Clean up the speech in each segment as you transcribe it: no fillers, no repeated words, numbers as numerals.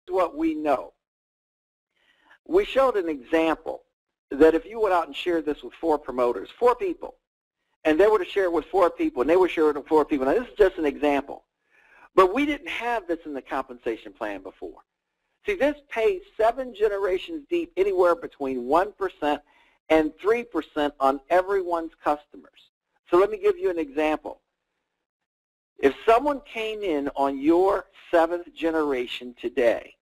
what we know. We showed an example that if you went out and shared this with 4 promoters, 4 people, and they were to share it with 4 people, and they were sharing it with 4 people. Now, this is just an example. But we didn't have this in the compensation plan before. See, this pays 7 generations deep, anywhere between 1% and 3% on everyone's customers. So let me give you an example. If someone came in on your 7th generation today,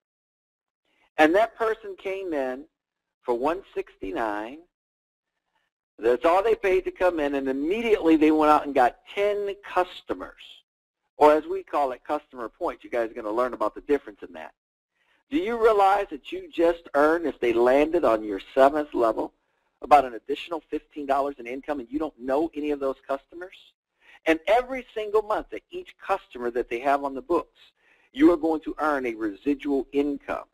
and that person came in for $169, that's all they paid to come in, and immediately they went out and got 10 customers, or as we call it, customer points. You guys are going to learn about the difference in that. Do you realize that you just earned, if they landed on your 7th level, about an additional $15 in income, and you don't know any of those customers? And every single month, at each customer that they have on the books, you are going to earn a residual income.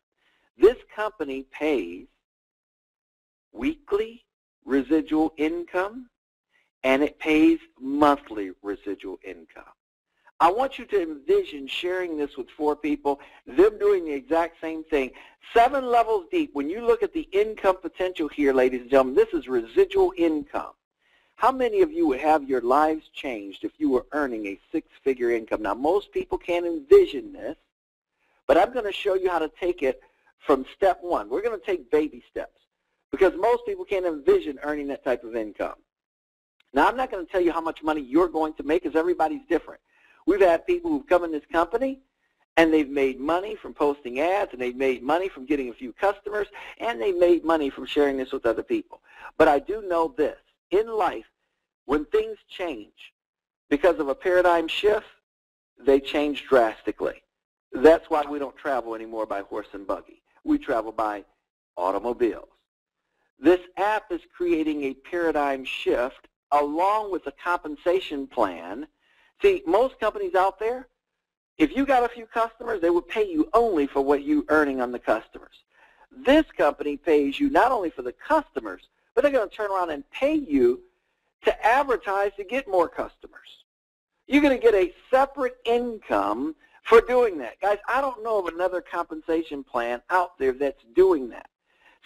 This company pays weekly residual income, and it pays monthly residual income. I want you to envision sharing this with 4 people, them doing the exact same thing. 7 levels deep. When you look at the income potential here, ladies and gentlemen, this is residual income. How many of you would have your lives changed if you were earning a 6-figure income? Now, most people can't envision this, but I'm going to show you how to take it from step 1. We're going to take baby steps because most people can't envision earning that type of income. Now, I'm not going to tell you how much money you're going to make because everybody's different. We've had people who've come in this company, and they've made money from posting ads, and they've made money from getting a few customers, and they've made money from sharing this with other people. But I do know this. In life, when things change because of a paradigm shift, they change drastically. That's why we don't travel anymore by horse and buggy. We travel by automobiles. This app is creating a paradigm shift along with a compensation plan. See, most companies out there, if you got a few customers, they would pay you only for what you're earning on the customers. This company pays you not only for the customers, but they're going to turn around and pay you to advertise to get more customers. You're going to get a separate income for doing that. Guys, I don't know of another compensation plan out there that's doing that.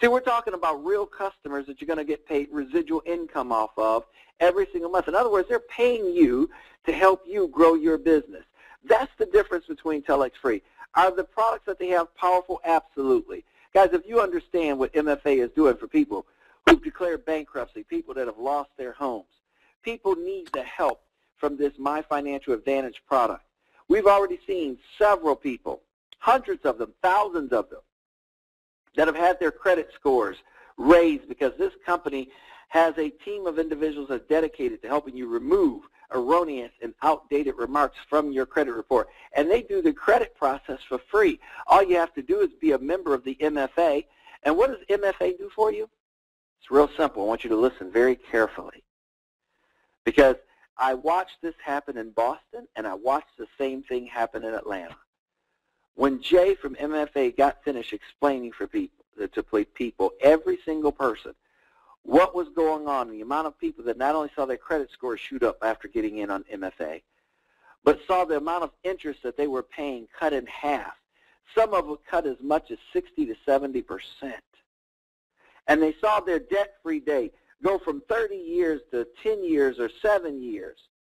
See, we're talking about real customers that you're going to get paid residual income off of every single month. In other words, they're paying you to help you grow your business. That's the difference between TelexFree. Are the products that they have powerful? Absolutely. Guys, if you understand what MFA is doing for people who've declared bankruptcy, people that have lost their homes, people need the help from this My Financial Advantage product. We've already seen several people, hundreds of them, thousands of them, that have had their credit scores raised because this company has a team of individuals that are dedicated to helping you remove erroneous and outdated remarks from your credit report. And they do the credit process for free. All you have to do is be a member of the MFA. And what does MFA do for you? It's real simple. I want you to listen very carefully because I watched this happen in Boston, and I watched the same thing happen in Atlanta. When Jay from MFA got finished explaining to people, every single person, what was going on, the amount of people that not only saw their credit scores shoot up after getting in on MFA, but saw the amount of interest that they were paying cut in half. Some of them cut as much as 60 to 70%. And they saw their debt-free date go from 30 years to 10 years or 7 years.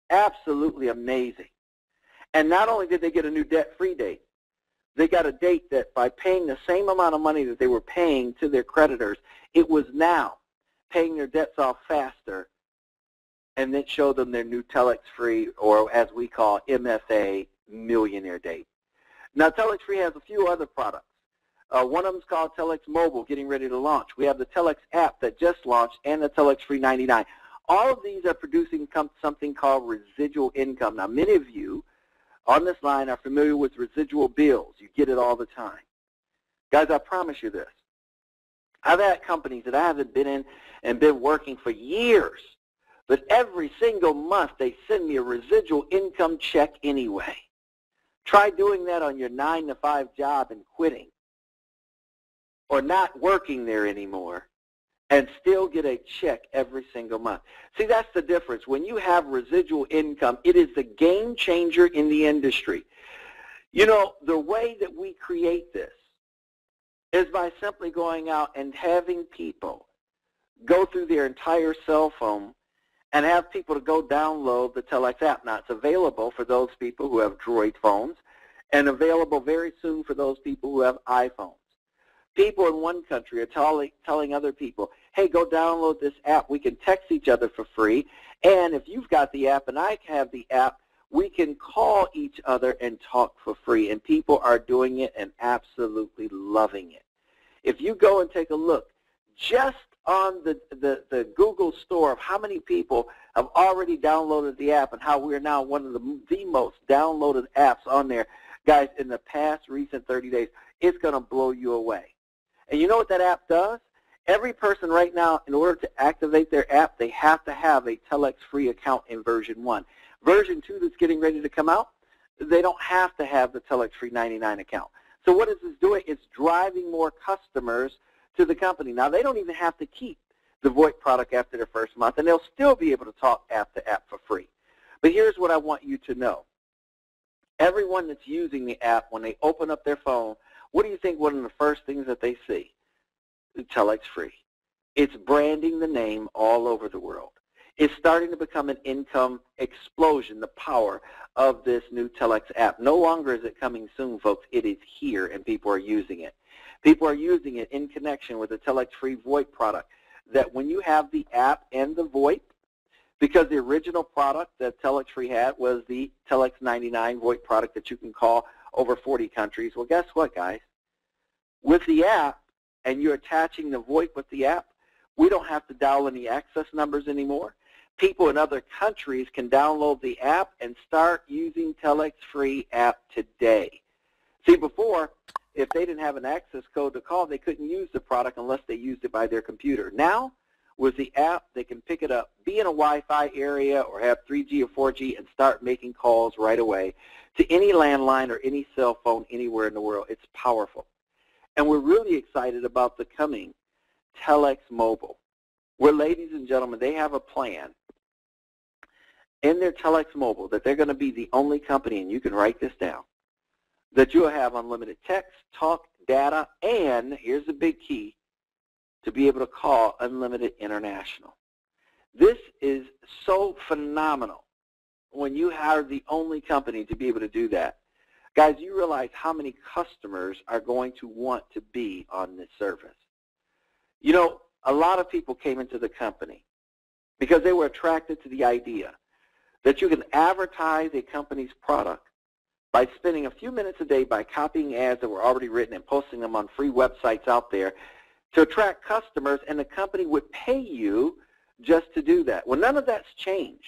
Absolutely amazing. And not only did they get a new debt-free date, they got a date that by paying the same amount of money that they were paying to their creditors, it was now paying their debts off faster, and then showed them their new TelexFree, or as we call MFA, millionaire date. Now, TelexFree has a few other products. One of them is called Telex Mobile, getting ready to launch. We have the Telex app that just launched and the TelexFree 99. All of these are producing something called residual income. Now, many of you on this line are familiar with residual bills. You get it all the time. Guys, I promise you this. I've had companies that I haven't been in and been working for years, but every single month they send me a residual income check anyway. Try doing that on your 9-to-5 job and quitting, or not working there anymore, and still get a check every single month. See, that's the difference. When you have residual income, it is the game changer in the industry. You know, the way that we create this is by simply going out and having people go through their entire cell phone and have people to go download the Telex app. Now, it's available for those people who have Droid phones and available very soon for those people who have iPhones. People in one country are telling other people, hey, go download this app. We can text each other for free. And if you've got the app and I have the app, we can call each other and talk for free. And people are doing it and absolutely loving it. If you go and take a look, just on the Google store of how many people have already downloaded the app and how we're now one of the most downloaded apps on there, guys, in the past recent 30 days, it's going to blow you away. And you know what that app does? Every person right now, in order to activate their app, they have to have a TelexFree account in version 1. Version 2 that's getting ready to come out, they don't have to have the TelexFree 99 account. So what is this doing? It's driving more customers to the company. Now, they don't even have to keep the VoIP product after their first month, and they'll still be able to talk app to app for free. But here's what I want you to know. Everyone that's using the app, when they open up their phone, what do you think one of the first things that they see? TelexFree. It's branding the name all over the world. It's starting to become an income explosion, the power of this new Telex app. No longer is it coming soon, folks. It is here, and people are using it. People are using it in connection with the TelexFree VoIP product, that when you have the app and the VoIP, because the original product that TelexFree had was the Telex 99 VoIP product that you can call over 40 countries. Well, guess what, guys? With the app, and you're attaching the VoIP with the app, we don't have to dial any access numbers anymore. People in other countries can download the app and start using TelexFree app today. See, before, if they didn't have an access code to call, they couldn't use the product unless they used it by their computer. Now, with the app, they can pick it up, be in a Wi-Fi area or have 3G or 4G and start making calls right away to any landline or any cell phone anywhere in the world. It's powerful. And we're really excited about the coming Telex Mobile, where, ladies and gentlemen, they have a plan in their Telex Mobile that they're going to be the only company, and you can write this down, that you'll have unlimited text, talk, data, and here's the big key, to be able to call unlimited international. This is so phenomenal when you are the only company to be able to do that. Guys, you realize how many customers are going to want to be on this service. You know, a lot of people came into the company because they were attracted to the idea that you can advertise a company's product by spending a few minutes a day by copying ads that were already written and posting them on free websites out there to attract customers, and the company would pay you just to do that. Well, none of that's changed.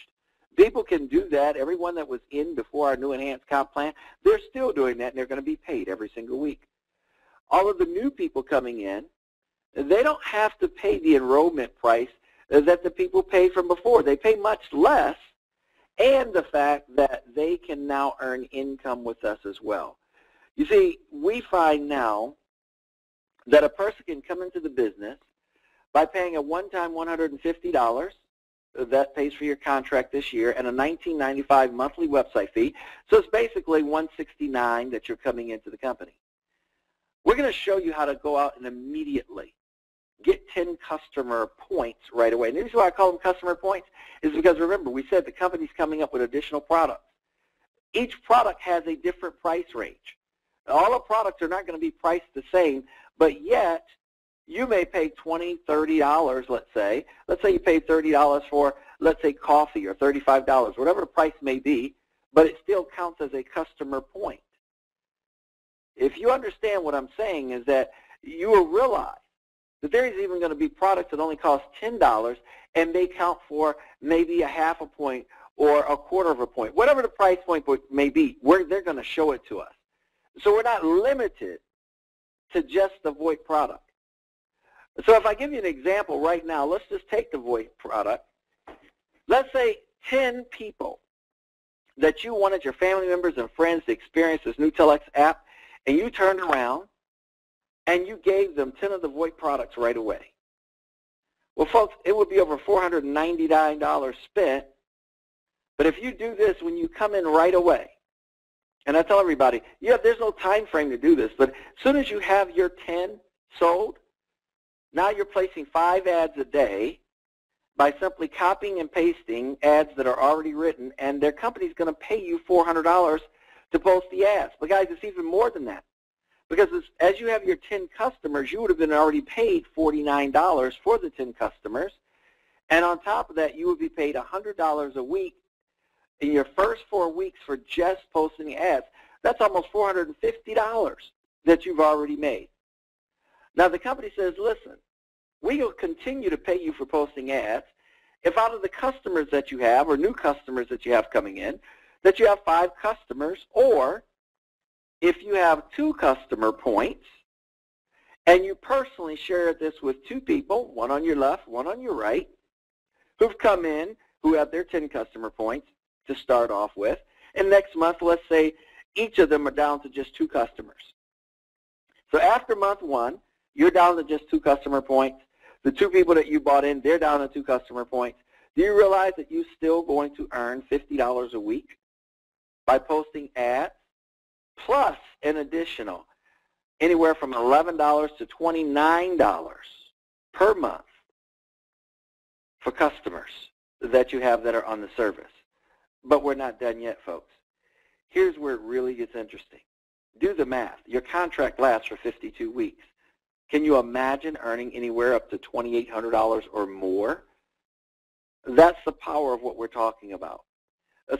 People can do that. Everyone that was in before our new enhanced comp plan, they're still doing that, and they're going to be paid every single week. All of the new people coming in, they don't have to pay the enrollment price that the people paid from before. They pay much less, and the fact that they can now earn income with us as well. You see, we find now that a person can come into the business by paying a one-time $150, that pays for your contract this year, and a $19.95 monthly website fee. So it's basically $169 that you're coming into the company. We're going to show you how to go out and immediately get 10 customer points right away. And the reason why I call them customer points is because, remember, we said the company's coming up with additional products. Each product has a different price range. All the products are not going to be priced the same, but yet you may pay $20, $30, let's say. Let's say you paid $30 for, let's say, coffee, or $35, whatever the price may be, but it still counts as a customer point. If you understand what I'm saying, is that you will realize that there is even going to be products that only cost $10 and they count for maybe a half a point or a quarter of a point. Whatever the price point may be, they're going to show it to us. So we're not limited to just the VoIP product. So if I give you an example right now, let's just take the VoIP product. Let's say 10 people that you wanted your family members and friends to experience this new Telex app, and you turned around and you gave them 10 of the VoIP products right away. Well, folks, it would be over $499 spent, but if you do this when you come in right away, and I tell everybody, yeah, there's no time frame to do this, but as soon as you have your 10 sold. Now you're placing 5 ads a day by simply copying and pasting ads that are already written, and their company's going to pay you $400 to post the ads. But guys, it's even more than that. Because as you have your 10 customers, you would have been already paid $49 for the 10 customers. And on top of that, you would be paid $100 a week in your first 4 weeks for just posting ads. That's almost $450 that you've already made. Now the company says, listen, we will continue to pay you for posting ads if out of the customers that you have or new customers that you have coming in, that you have 5 customers, or if you have 2 customer points and you personally share this with 2 people, one on your left, one on your right, who've come in, who have their 10 customer points to start off with, and next month, let's say each of them are down to just 2 customers. So after month 1, you're down to just 2 customer points. The 2 people that you bought in, they're down to 2 customer points. Do you realize that you're still going to earn $50 a week by posting ads, plus an additional anywhere from $11 to $29 per month for customers that you have that are on the service? But we're not done yet, folks. Here's where it really gets interesting. Do the math. Your contract lasts for 52 weeks. Can you imagine earning anywhere up to $2,800 or more? That's the power of what we're talking about.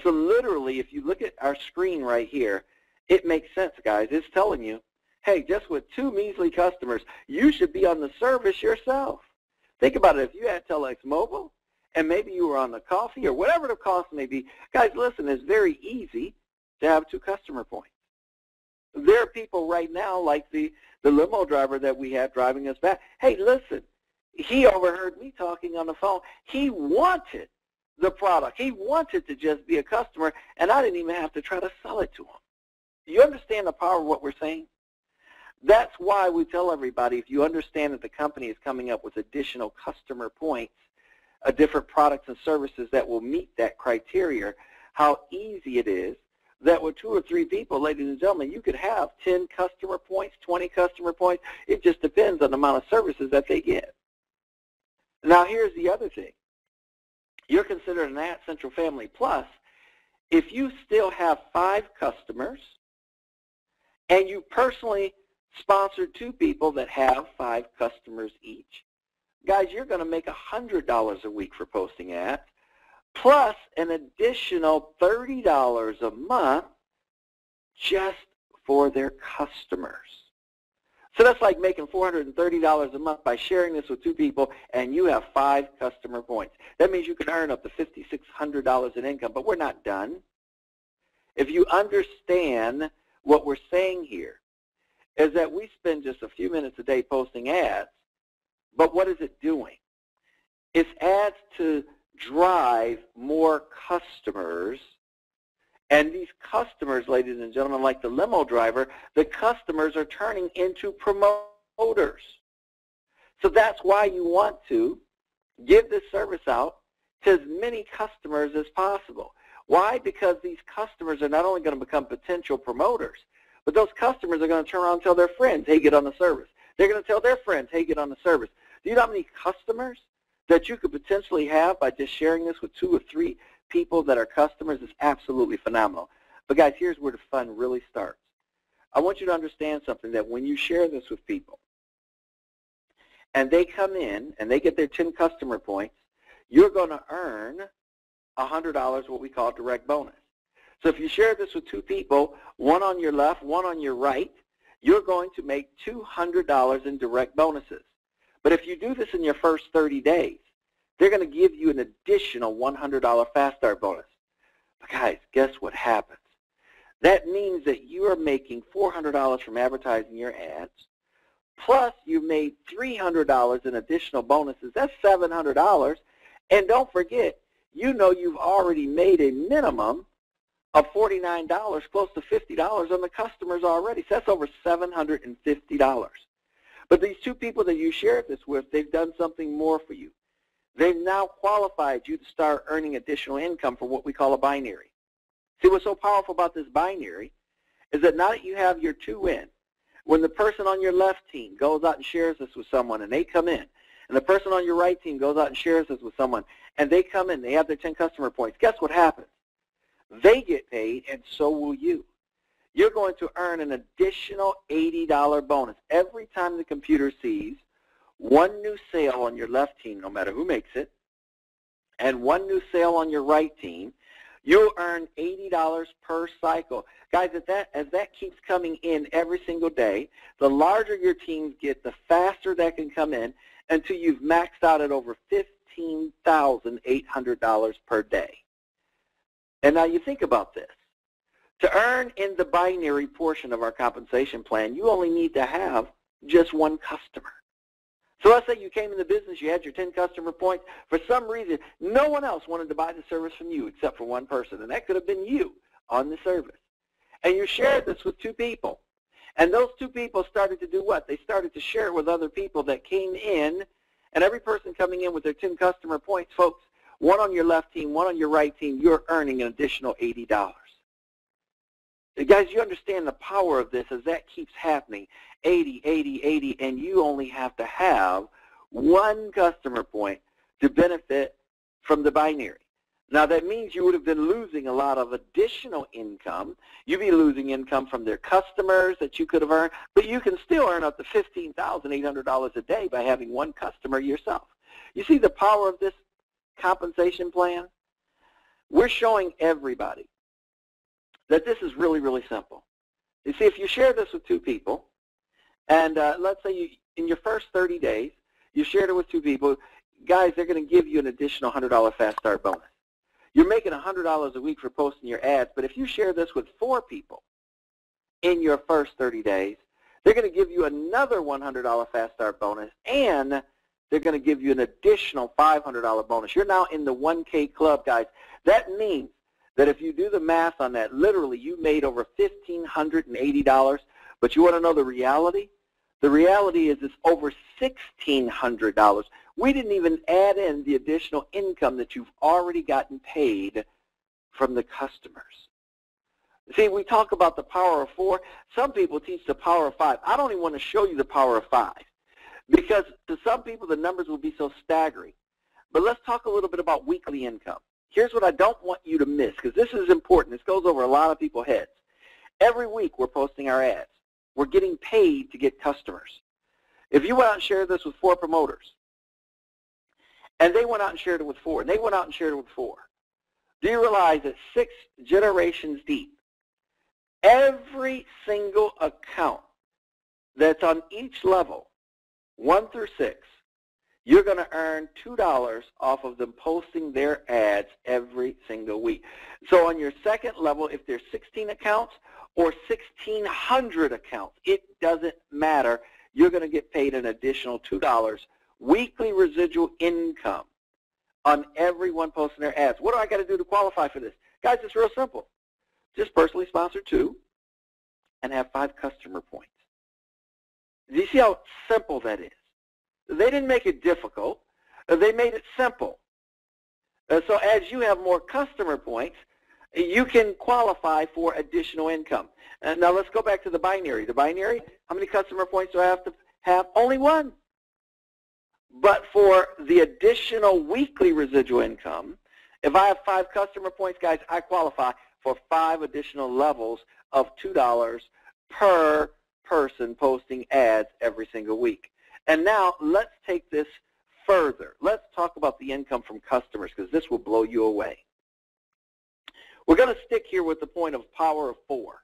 So literally, if you look at our screen right here, it makes sense, guys. It's telling you, hey, just with 2 measly customers, you should be on the service yourself. Think about it. If you had Telex Mobile and maybe you were on the coffee or whatever the cost may be, guys, listen, it's very easy to have 2 customer points. There are people right now like the limo driver that we have driving us back. Hey, listen, he overheard me talking on the phone. He wanted the product. He wanted to just be a customer, and I didn't even have to try to sell it to him. You understand the power of what we're saying? That's why we tell everybody, if you understand that the company is coming up with additional customer points, different products and services that will meet that criteria, how easy it is that with 2 or 3 people, ladies and gentlemen, you could have 10 customer points, 20 customer points. It just depends on the amount of services that they get. Now, here's the other thing. You're considered an Ad Central Family Plus if you still have 5 customers and you personally sponsored 2 people that have 5 customers each. Guys, you're going to make $100 a week for posting ads, plus an additional $30 a month just for their customers. So that's like making $430 a month by sharing this with 2 people, and you have 5 customer points. That means you can earn up to $5,600 in income, but we're not done. If you understand what we're saying here, is that we spend just a few minutes a day posting ads, but what is it doing? It's ads to drive more customers, and these customers, ladies and gentlemen, like the limo driver, the customers are turning into promoters. So that's why you want to give this service out to as many customers as possible. Why? Because these customers are not only going to become potential promoters, but those customers are going to turn around and tell their friends, hey, get on the service. They're going to tell their friends, hey, get on the service. Do you know how many customers that you could potentially have by just sharing this with 2 or 3 people that are customers? It's absolutely phenomenal. But guys, here's where the fun really starts. I want you to understand something, that when you share this with people and they come in and they get their 10 customer points, you're going to earn $100, what we call direct bonus. So if you share this with 2 people, one on your left, one on your right, you're going to make $200 in direct bonuses. But if you do this in your first 30 days, they're going to give you an additional $100 fast start bonus. But guys, guess what happens? That means that you are making $400 from advertising your ads, plus you made $300 in additional bonuses. That's $700. And don't forget, you know you've already made a minimum of $49, close to $50 on the customers already. So that's over $750. But these 2 people that you shared this with, they've done something more for you. They've now qualified you to start earning additional income for what we call a binary. See, what's so powerful about this binary is that now that you have your 2 in, when the person on your left team goes out and shares this with someone and they come in, and the person on your right team goes out and shares this with someone and they come in, they have their 10 customer points, guess what happens? They get paid and so will you. You're going to earn an additional $80 bonus every time the computer sees one new sale on your left team, no matter who makes it, and one new sale on your right team. You'll earn $80 per cycle. Guys, as that keeps coming in every single day, the larger your teams get, the faster that can come in until you've maxed out at over $15,800 per day. And now you think about this. To earn in the binary portion of our compensation plan, you only need to have just one customer. So let's say you came in the business, you had your 10 customer points. For some reason, no one else wanted to buy the service from you except for one person, and that could have been you on the service. And you shared this with 2 people. And those 2 people started to do what? They started to share it with other people that came in, and every person coming in with their 10 customer points, folks, one on your left team, one on your right team, you're earning an additional $80. Guys, you understand the power of this as that keeps happening. 80, 80, 80, and you only have to have one customer point to benefit from the binary. Now, that means you would have been losing a lot of additional income. You'd be losing income from their customers that you could have earned, but you can still earn up to $15,800 a day by having one customer yourself. You see the power of this compensation plan? We're showing everybody that this is really, really simple. You see, if you share this with 2 people, and let's say in your first 30 days, you shared it with 2 people, guys, they're going to give you an additional $100 fast start bonus. You're making $100 a week for posting your ads, but if you share this with 4 people in your first 30 days, they're going to give you another $100 fast start bonus, and they're going to give you an additional $500 bonus. You're now in the 1K club, guys. That means that if you do the math on that, literally you made over $1,580, but you want to know the reality? The reality is it's over $1,600. We didn't even add in the additional income that you've already gotten paid from the customers. See, we talk about the power of 4. Some people teach the power of 5. I don't even want to show you the power of 5 because to some people the numbers will be so staggering. But let's talk a little bit about weekly income. Here's what I don't want you to miss because this is important. This goes over a lot of people's heads. Every week we're posting our ads. We're getting paid to get customers. If you went out and shared this with 4 promoters, and they went out and shared it with 4, and they went out and shared it with 4, do you realize that 6 generations deep, every single account that's on each level, 1 through 6, you're going to earn $2 off of them posting their ads every single week. So on your second level, if there's 16 accounts or 1,600 accounts, it doesn't matter. You're going to get paid an additional $2 weekly residual income on everyone posting their ads. What do I got to do to qualify for this? Guys, it's real simple. Just personally sponsor 2 and have 5 customer points. Do you see how simple that is? They didn't make it difficult. They made it simple. So as you have more customer points, you can qualify for additional income. Now let's go back to the binary. The binary, how many customer points do I have to have? Only 1. But for the additional weekly residual income, if I have 5 customer points, guys, I qualify for 5 additional levels of $2 per person posting ads every single week. And now let's take this further. Let's talk about the income from customers because this will blow you away. We're going to stick here with the point of power of 4.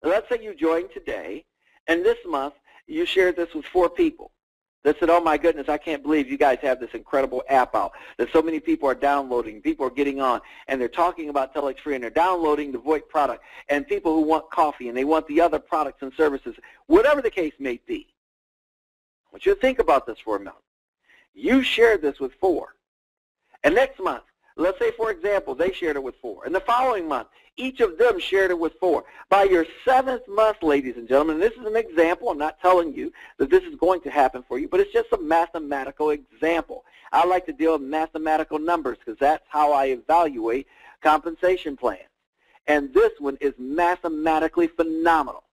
Now, let's say you joined today, and this month you shared this with 4 people that said, oh my goodness, I can't believe you guys have this incredible app out that so many people are downloading, people are getting on, and they're talking about TelexFree, and they're downloading the VoIP product, and people who want coffee, and they want the other products and services, whatever the case may be. I want you to think about this for a minute. You shared this with 4. And next month, let's say, for example, they shared it with 4. And the following month, each of them shared it with 4. By your 7th month, ladies and gentlemen, this is an example. I'm not telling you that this is going to happen for you, but it's just a mathematical example. I like to deal with mathematical numbers because that's how I evaluate compensation plans. And this one is mathematically phenomenal.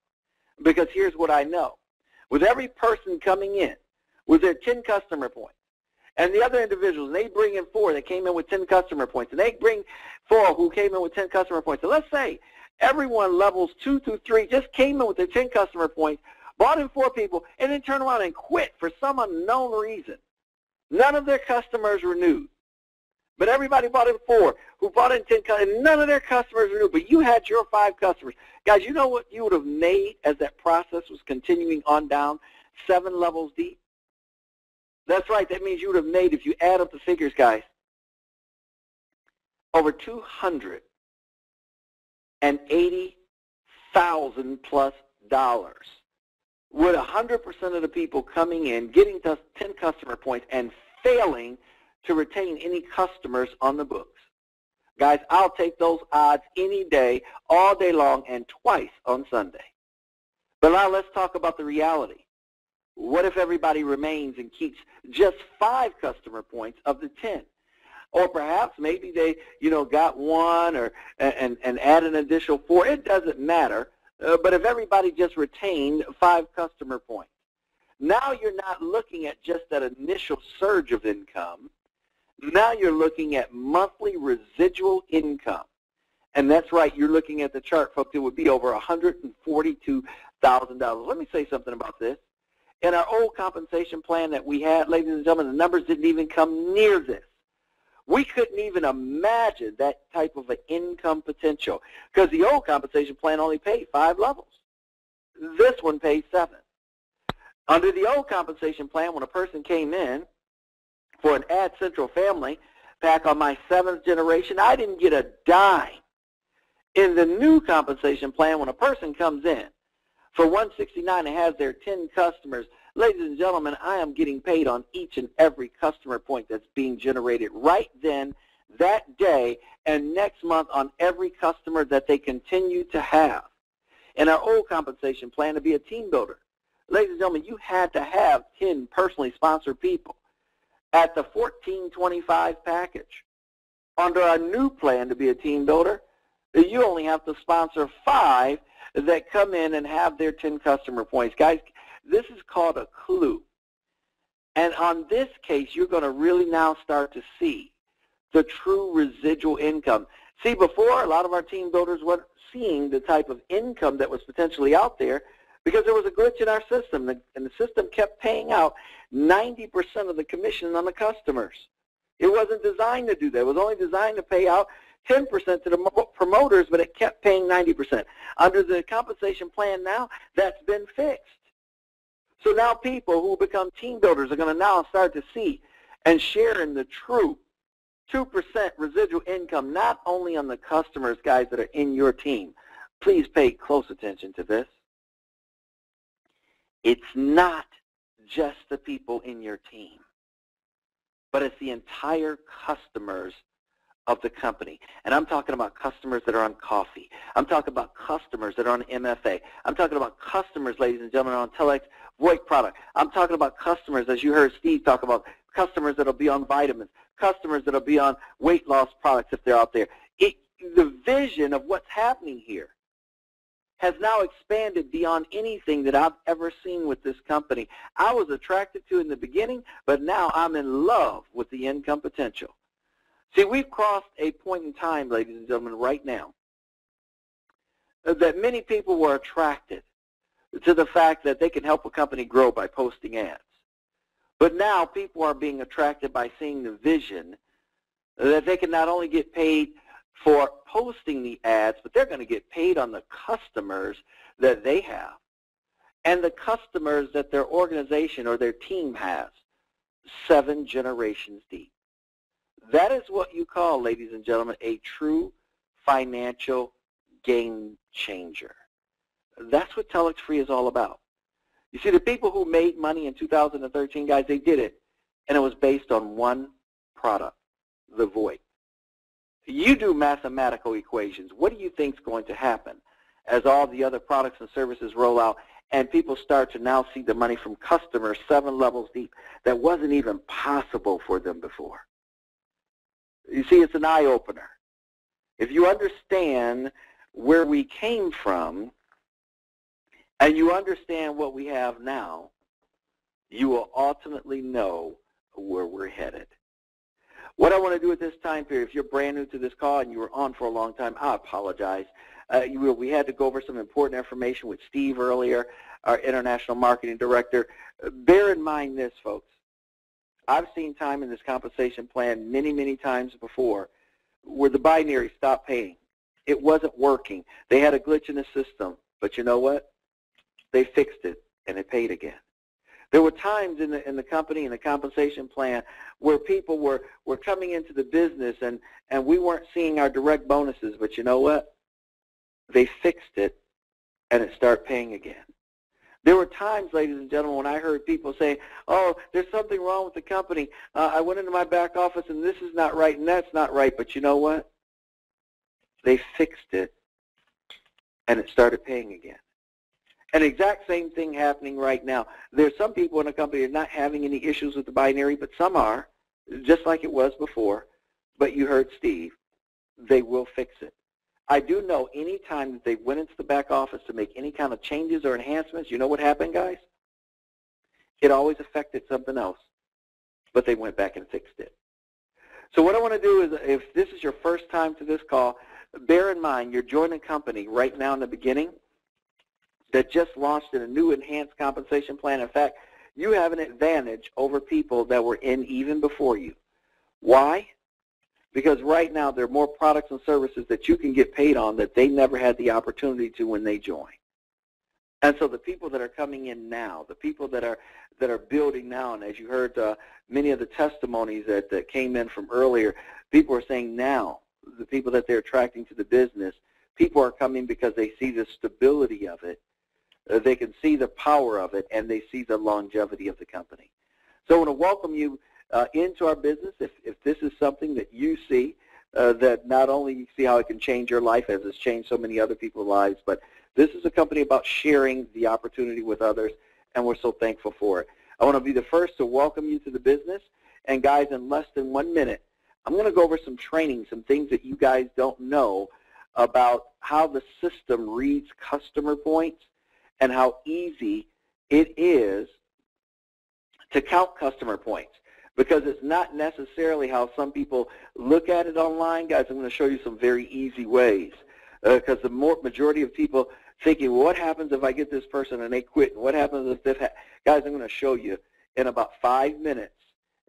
because here's what I know. With every person coming in with their 10 customer points, and the other individuals, they bring in 4 that came in with 10 customer points, and they bring 4 who came in with 10 customer points. So let's say everyone levels 2 through 3 just came in with their 10 customer points, brought in 4 people, and then turned around and quit for some unknown reason. None of their customers renewed. But everybody bought in 4 who bought in 10, and none of their customers renewed. But you had your 5 customers. Guys, you know what you would have made as that process was continuing on down 7 levels deep? That's right. That means you would have made, if you add up the figures, guys, over $280,000 plus with 100% of the people coming in, getting 10 customer points, and failing to retain any customers on the books. Guys, I'll take those odds any day, all day long, and twice on Sunday. But now let's talk about the reality. What if everybody remains and keeps just 5 customer points of the 10? Or perhaps maybe they, got 1 and add an additional 4. It doesn't matter. But if everybody just retained 5 customer points, now you're not looking at just that initial surge of income. Now you're looking at monthly residual income. And that's right, you're looking at the chart, folks. It would be over $142,000. Let me say something about this. In our old compensation plan that we had, ladies and gentlemen, the numbers didn't even come near this. We couldn't even imagine that type of an income potential because the old compensation plan only paid 5 levels. This one pays 7. Under the old compensation plan, when a person came in for an Ad Central family pack on my 7th generation, I didn't get a dime. In the new compensation plan, when a person comes in for 169 and has their 10 customers, ladies and gentlemen, I am getting paid on each and every customer point that's being generated right then, that day, and next month on every customer that they continue to have. In our old compensation plan, to be a team builder, ladies and gentlemen, you had to have 10 personally sponsored people at the $14.25 package. Under our new plan to be a team builder, you only have to sponsor 5 that come in and have their 10 customer points. Guys, this is called a clue. And on this case, you're going to really now start to see the true residual income. See, before, a lot of our team builders weren't seeing the type of income that was potentially out there because there was a glitch in our system, and the system kept paying out 90% of the commission on the customers. It wasn't designed to do that. It was only designed to pay out 10% to the promoters, but it kept paying 90%. Under the compensation plan now, that's been fixed. So now people who become team builders are going to now start to see and share in the true 2% residual income, not only on the customers, guys, that are in your team. Please pay close attention to this. It's not just the people in your team, but it's the entire customers of the company. And I'm talking about customers that are on coffee. I'm talking about customers that are on MFA. I'm talking about customers, ladies and gentlemen, on Telex VoIP product. I'm talking about customers, as you heard Steve talk about, customers that will be on vitamins, customers that will be on weight loss products if they're out there. The vision of what's happening here has now expanded beyond anything that I've ever seen with this company. I was attracted to in the beginning, but now I'm in love with the income potential. See, we've crossed a point in time, ladies and gentlemen, right now, that many people were attracted to the fact that they can help a company grow by posting ads. But now people are being attracted by seeing the vision that they can not only get paid for posting the ads, but they're going to get paid on the customers that they have and the customers that their organization or their team has 7 generations deep. That is what you call, ladies and gentlemen, a true financial game changer. That's what TelexFree is all about. You see, the people who made money in 2013, guys, they did it, and it was based on one product, the VoIP. You do mathematical equations. What do you think is going to happen as all the other products and services roll out and people start to now see the money from customers 7 levels deep that wasn't even possible for them before? You see, it's an eye-opener. If you understand where we came from and you understand what we have now, you will ultimately know where we're headed. What I want to do at this time period, if you're brand new to this call and you were on for a long time, I apologize. We had to go over some important information with Steve earlier, our International Marketing Director. Bear in mind this, folks. I've seen time in this compensation plan many, many times before where the binary stopped paying. It wasn't working. They had a glitch in the system, but you know what? They fixed it, and it paid again. There were times in the company, in the compensation plan, where people were coming into the business and we weren't seeing our direct bonuses, but you know what? They fixed it, and it started paying again. There were times, ladies and gentlemen, when I heard people say, oh, there's something wrong with the company. I went into my back office, and this is not right, and that's not right, but you know what? They fixed it, and it started paying again. An exact same thing happening right now. There's some people in the company that are not having any issues with the binary, but some are, just like it was before. But you heard Steve. They will fix it. I do know any time that they went into the back office to make any kind of changes or enhancements, you know what happened, guys? It always affected something else, but they went back and fixed it. So what I want to do is, if this is your first time to this call, bear in mind you're joining a company right now in the beginning that just launched in a new enhanced compensation plan. In fact, you have an advantage over people that were in even before you. Why? Because right now there are more products and services that you can get paid on that they never had the opportunity to when they joined. And so the people that are coming in now, the people that are building now, and as you heard many of the testimonies that came in from earlier, people are saying now, the people that they're attracting to the business, people are coming because they see the stability of it. They can see the power of it, and they see the longevity of the company. So I want to welcome you into our business. If this is something that you see, that not only you see how it can change your life as it's changed so many other people's lives, but this is a company about sharing the opportunity with others, and we're so thankful for it. I want to be the first to welcome you to the business. And guys, in less than 1 minute, I'm going to go over some training, some things that you guys don't know about how the system reads customer points and how easy it is to count customer points, because it's not necessarily how some people look at it online. Guys, I'm going to show you some very easy ways, because the majority of people thinking, well, what happens if I get this person and they quit? And what happens if this guys, I'm going to show you in about 5 minutes,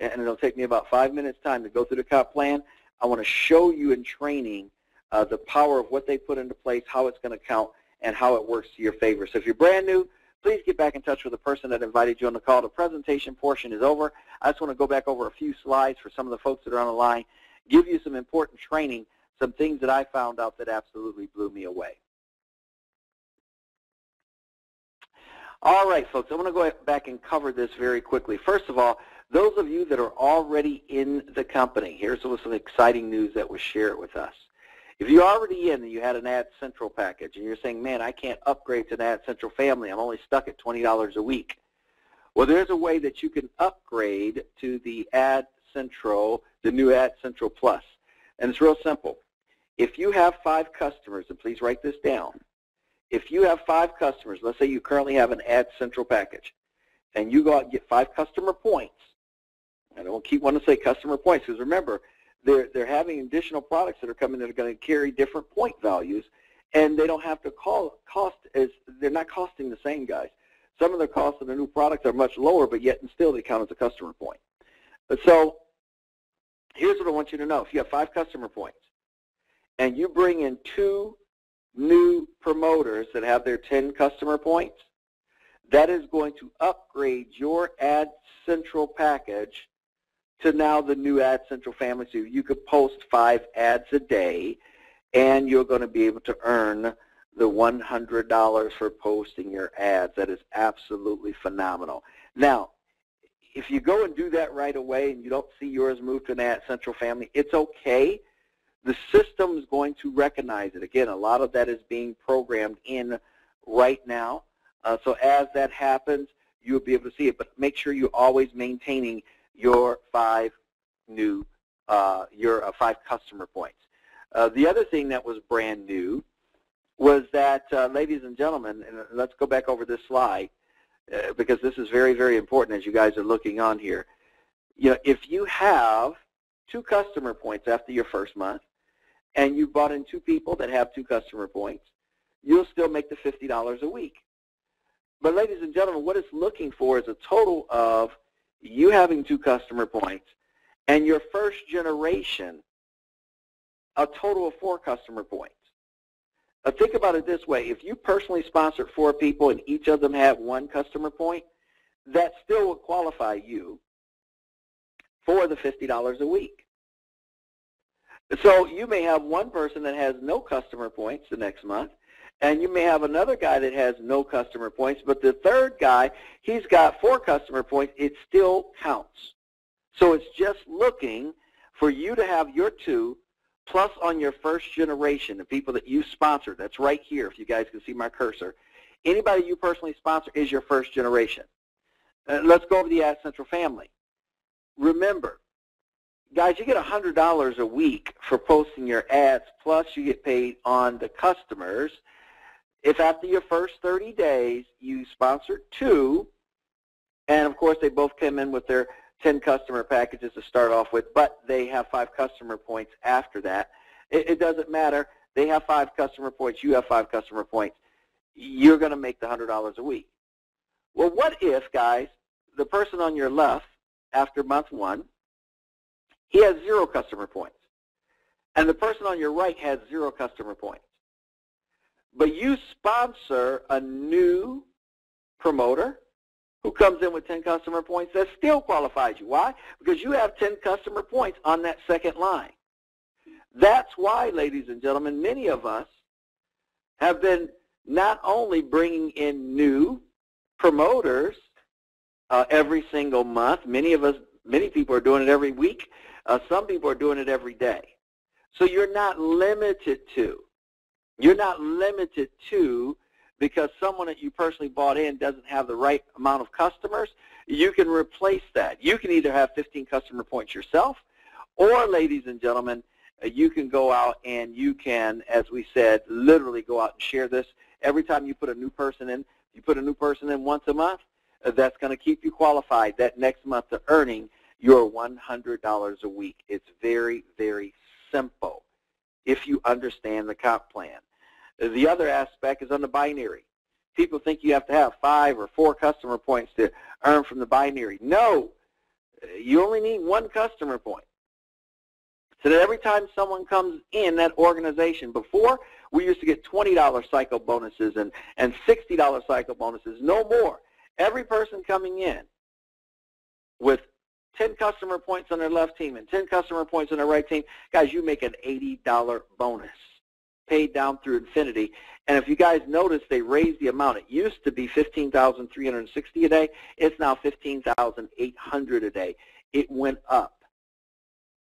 and it'll take me about 5 minutes time to go through the comp plan. I want to show you in training the power of what they put into place, how it's going to count, and how it works to your favor. So if you're brand new, please get back in touch with the person that invited you on the call. The presentation portion is over. I just want to go back over a few slides for some of the folks that are on the line, give you some important training, some things that I found out that absolutely blew me away. All right, folks, I want to go back and cover this very quickly. First of all, those of you that are already in the company, here's some exciting news that was shared with us. If you're already in and you had an Ad Central package and you're saying, man, I can't upgrade to an Ad Central family, I'm only stuck at $20 a week. Well, there's a way that you can upgrade to the Ad Central, the new Ad Central Plus. And it's real simple. If you have 5 customers, and please write this down, if you have 5 customers, let's say you currently have an Ad Central package, and you go out and get 5 customer points, and I don't keep wanting to say customer points, because remember, they're having additional products that are coming that are going to carry different point values, and they don't have to they're not costing the same, guys. Some of the costs of the new products are much lower, but yet and still they count as a customer point. So here's what I want you to know. If you have 5 customer points and you bring in 2 new promoters that have their 10 customer points, that is going to upgrade your Ad Central package to now the new Ad Central family. So you could post 5 ads a day, and you're going to be able to earn the $100 for posting your ads. That is absolutely phenomenal. Now, if you go and do that right away and you don't see yours move to an Ad Central family, it's okay. The system is going to recognize it. Again, a lot of that is being programmed in right now. So as that happens, you'll be able to see it. But make sure you're always maintaining your 5 customer points. The other thing that was brand new was that, ladies and gentlemen, and let's go back over this slide because this is very, very important as you guys are looking on here. You know, if you have 2 customer points after your first month and you brought in 2 people that have 2 customer points, you'll still make the $50 a week. But ladies and gentlemen, what it's looking for is a total of you having 2 customer points and your first generation a total of 4 customer points. Think about it this way. If you personally sponsored 4 people and each of them had 1 customer point, that still would qualify you for the $50 a week. So you may have one person that has no customer points the next month, and you may have another guy that has no customer points, but the third guy, he's got 4 customer points. It still counts. So it's just looking for you to have your 2 plus on your first generation, the people that you sponsor. That's right here, if you guys can see my cursor. Anybody you personally sponsor is your first generation. Let's go over the Ad Central family. Remember, guys, you get $100 a week for posting your ads, plus you get paid on the customers. If after your first 30 days you sponsor 2, and of course they both come in with their 10 customer packages to start off with, but they have 5 customer points after that. It doesn't matter. They have 5 customer points. You have 5 customer points. You're going to make the $100 a week. Well, what if, guys, the person on your left after month 1, he has 0 customer points, and the person on your right has 0 customer points, but you sponsor a new promoter who comes in with 10 customer points, that still qualifies you. Why? Because you have 10 customer points on that second line. That's why, ladies and gentlemen, many of us have been not only bringing in new promoters every single month. Many people are doing it every week. Some people are doing it every day. So you're not limited to. Because someone that you personally bought in doesn't have the right amount of customers, you can replace that. You can either have 15 customer points yourself, or, ladies and gentlemen, you can go out and you can, as we said, literally go out and share this. Every time you put a new person in, you put a new person in once a month, that's going to keep you qualified that next month to earning your $100 a week. It's very, very simple if you understand the comp plan. The other aspect is on the binary. People think you have to have 5 or 4 customer points to earn from the binary. No, you only need 1 customer point. So that every time someone comes in that organization, before we used to get $20 cycle bonuses and $60 cycle bonuses, no more. Every person coming in with 10 customer points on their left team and 10 customer points on their right team, guys, you make an $80 bonus, paid down through infinity. And if you guys notice, they raised the amount. It used to be $15,360 a day. It's now $15,800 a day. It went up.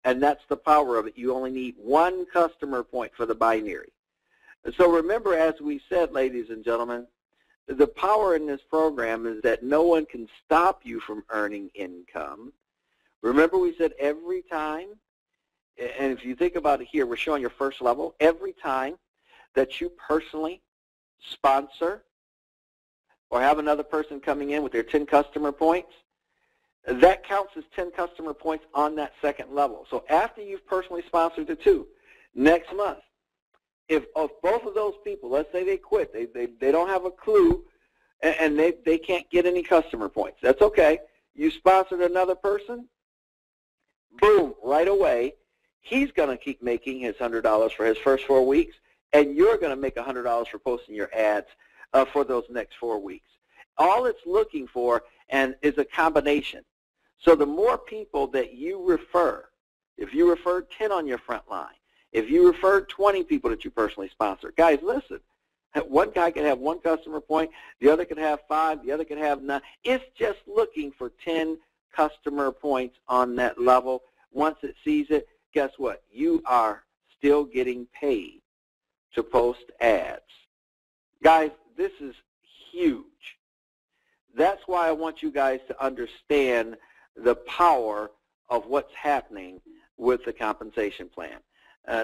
And that's the power of it. You only need 1 customer point for the binary. So remember, as we said, ladies and gentlemen, the power in this program is that no one can stop you from earning income. Remember, we said every time, and if you think about it here, we're showing your first level. Every time that you personally sponsor or have another person coming in with their 10 customer points, that counts as 10 customer points on that second level. So after you've personally sponsored the 2, next month, if both of those people, let's say they quit, they don't have a clue, and they can't get any customer points, that's okay. You sponsored another person, boom, right away, he's going to keep making his $100 for his first 4 weeks, and you're going to make $100 for posting your ads for those next 4 weeks. All it's looking for is a combination. So the more people that you refer, if you referred 10 on your front line, if you referred 20 people that you personally sponsor, guys, listen, one guy can have 1 customer point, the other can have 5, the other can have 9. It's just looking for 10 customer points on that level. Once it sees it, guess what? You are still getting paid to post ads. Guys, this is huge. That's why I want you guys to understand the power of what's happening with the compensation plan.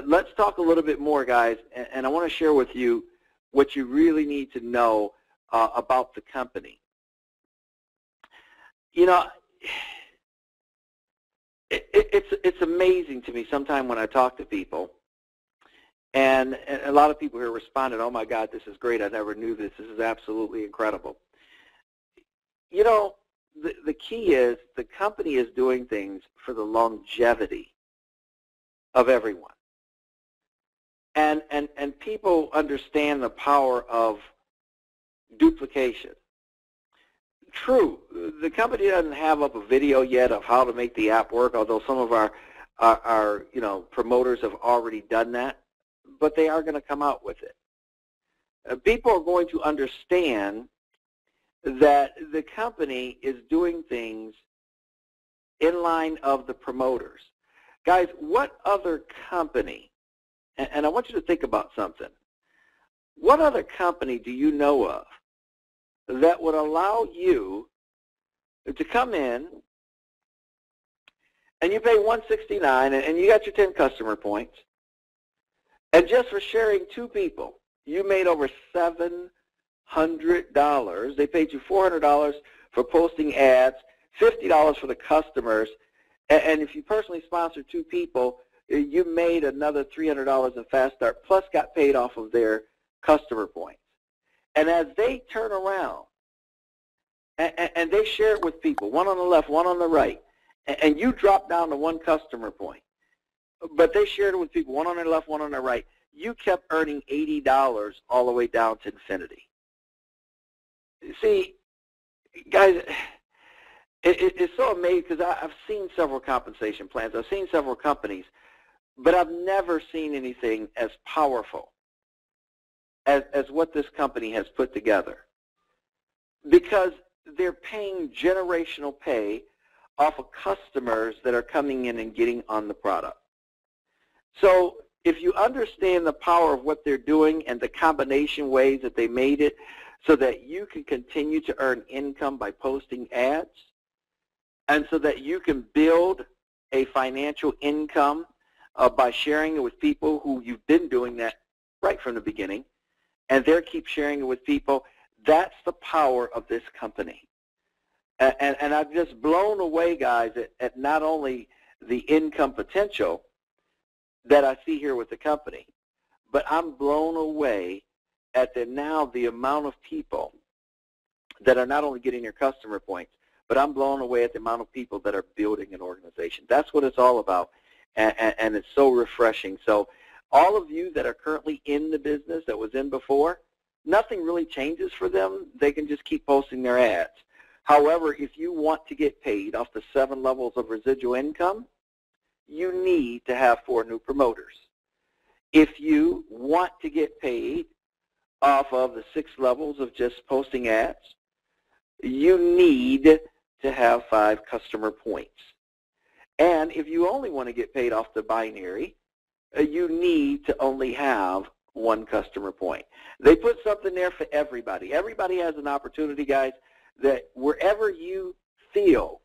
Let's talk a little bit more, guys, and I want to share with you what you really need to know about the company. You know, it's amazing to me sometimes when I talk to people, and a lot of people here responded, oh my God, this is great, I never knew this, this is absolutely incredible. You know, the key is the company is doing things for the longevity of everyone. And people understand the power of duplication. True, the company doesn't have up a video yet of how to make the app work, although some of our you know, promoters have already done that, but they are going to come out with it. People are going to understand that the company is doing things in line of the promoters. Guys, what other company, and I want you to think about something, what other company do you know of that would allow you to come in and you pay $169 and you got your 10 customer points, and just for sharing 2 people, you made over $700. They paid you $400 for posting ads, $50 for the customers, and if you personally sponsor 2 people, you made another $300 in Fast Start, plus got paid off of their customer points. And as they turn around and they share it with people, one on the left, one on the right, and you drop down to 1 customer point, but they shared it with people, one on the left, one on the right, you kept earning $80 all the way down to infinity. See, guys, it's so amazing because I've seen several compensation plans. I've seen several companies, but I've never seen anything as powerful as what this company has put together, because they're paying generational pay off of customers that are coming in and getting on the product. So if you understand the power of what they're doing and the combination ways that they made it so that you can continue to earn income by posting ads, and so that you can build a financial income by sharing it with people who you've been doing that right from the beginning, and they keep sharing it with people, that's the power of this company. And I've just blown away, guys, at not only the income potential that I see here with the company, but I'm blown away at the amount of people that are not only getting their customer points, but I'm blown away at the amount of people that are building an organization. That's what it's all about, and it's so refreshing. So all of you that are currently in the business that was in before, nothing really changes for them. They can just keep posting their ads. However, if you want to get paid off the 7 levels of residual income, you need to have 4 new promoters. If you want to get paid off of the 6 levels of just posting ads, you need to have 5 customer points. And if you only want to get paid off the binary, you need to only have 1 customer point. They put something there for everybody. Everybody has an opportunity, guys, that wherever you feel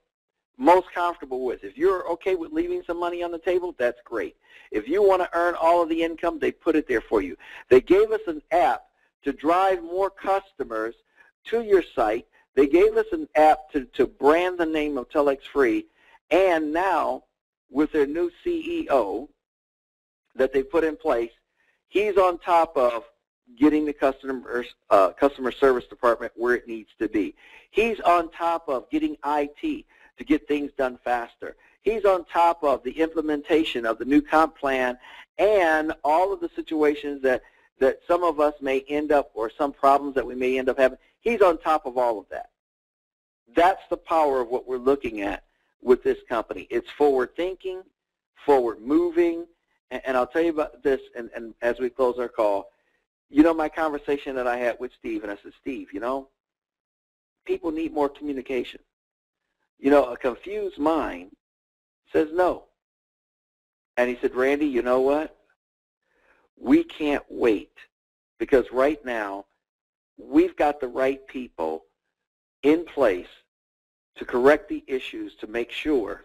most comfortable with. If you're okay with leaving some money on the table, that's great. If you want to earn all of the income, they put it there for you. They gave us an app to drive more customers to your site. They gave us an app to brand the name of TelexFree, and now with their new CEO that they put in place, he's on top of getting the customer service department where it needs to be. He's on top of getting IT to get things done faster. He's on top of the implementation of the new comp plan and all of the situations that some of us may end up, or some problems that we may end up having. He's on top of all of that. That's the power of what we're looking at with this company. It's forward thinking, forward moving, and I'll tell you about this and as we close our call. You know, my conversation that I had with Steve, and I said, Steve, you know, people need more communication. You know, a confused mind says no. And he said, Randy, you know what? We can't wait, because right now we've got the right people in place to correct the issues, to make sure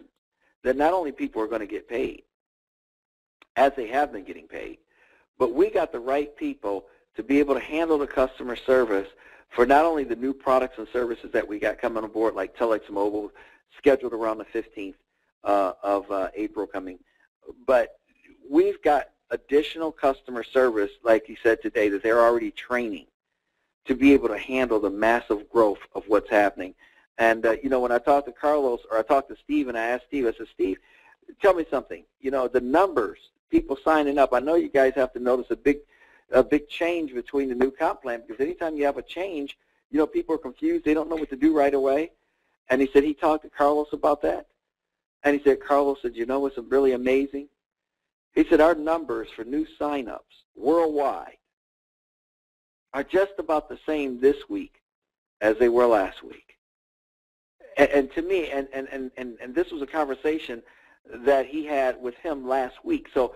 that not only people are going to get paid, as they have been getting paid, but we got the right people to be able to handle the customer service for not only the new products and services that we got coming on board, like Telex Mobile, scheduled around the 15th of April coming, but we've got additional customer service, like he said today, that they're already training to be able to handle the massive growth of what's happening. And, you know, when I talked to Carlos, or I talked to Steve, and I asked Steve, I said, Steve, tell me something. You know, the numbers, people signing up, I know you guys have to notice a big change between the new comp plan, because anytime you have a change, you know, people are confused. They don't know what to do right away. And he said he talked to Carlos about that. And he said, Carlos said, you know what's really amazing? He said our numbers for new sign-ups worldwide are just about the same this week as they were last week. And to me, and this was a conversation that he had with him last week. So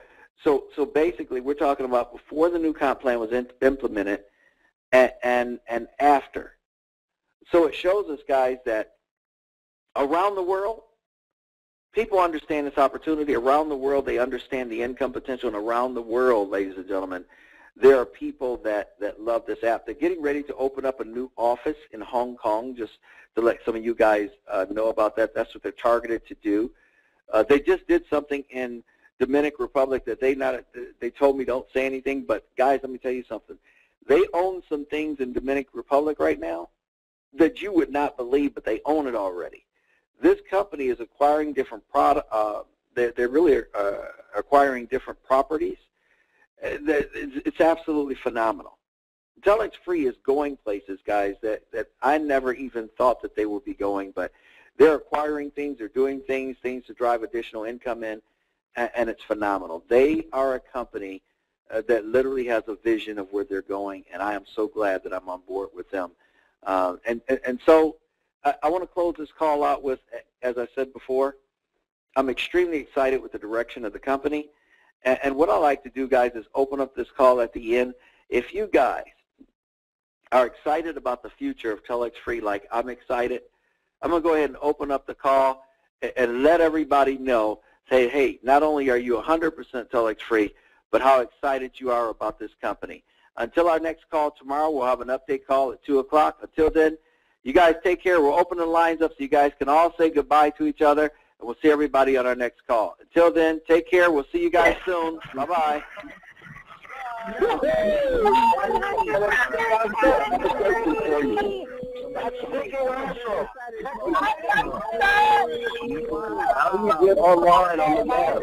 basically, we're talking about before the new comp plan was implemented and after. So it shows us, guys, that around the world, people understand this opportunity. Around the world, they understand the income potential. And around the world, ladies and gentlemen, there are people that love this app. They're getting ready to open up a new office in Hong Kong, just to let some of you guys know about that. That's what they're targeted to do. They just did something in Dominican Republic that they told me don't say anything, but guys, let me tell you something. They own some things in Dominican Republic right now that you would not believe, but they own it already. This company is acquiring different they're really acquiring different properties. It's absolutely phenomenal. TelexFree is going places, guys, that I never even thought that they would be going, but they're acquiring things, they're doing things to drive additional income in, and it's phenomenal. They are a company that literally has a vision of where they're going, and I am so glad that I'm on board with them. And so I want to close this call out with, as I said before, I'm extremely excited with the direction of the company. And what I like to do, guys, is open up this call at the end. If you guys are excited about the future of TelexFree like I'm excited, I'm going to go ahead and open up the call and let everybody know, say, hey, not only are you 100% TelexFree, but how excited you are about this company. Until our next call tomorrow, we'll have an update call at 2 o'clock. Until then, you guys take care. We'll open the lines up so you guys can all say goodbye to each other, and we'll see everybody on our next call. Until then, take care. We'll see you guys soon. Bye-bye. How do you get online on the web?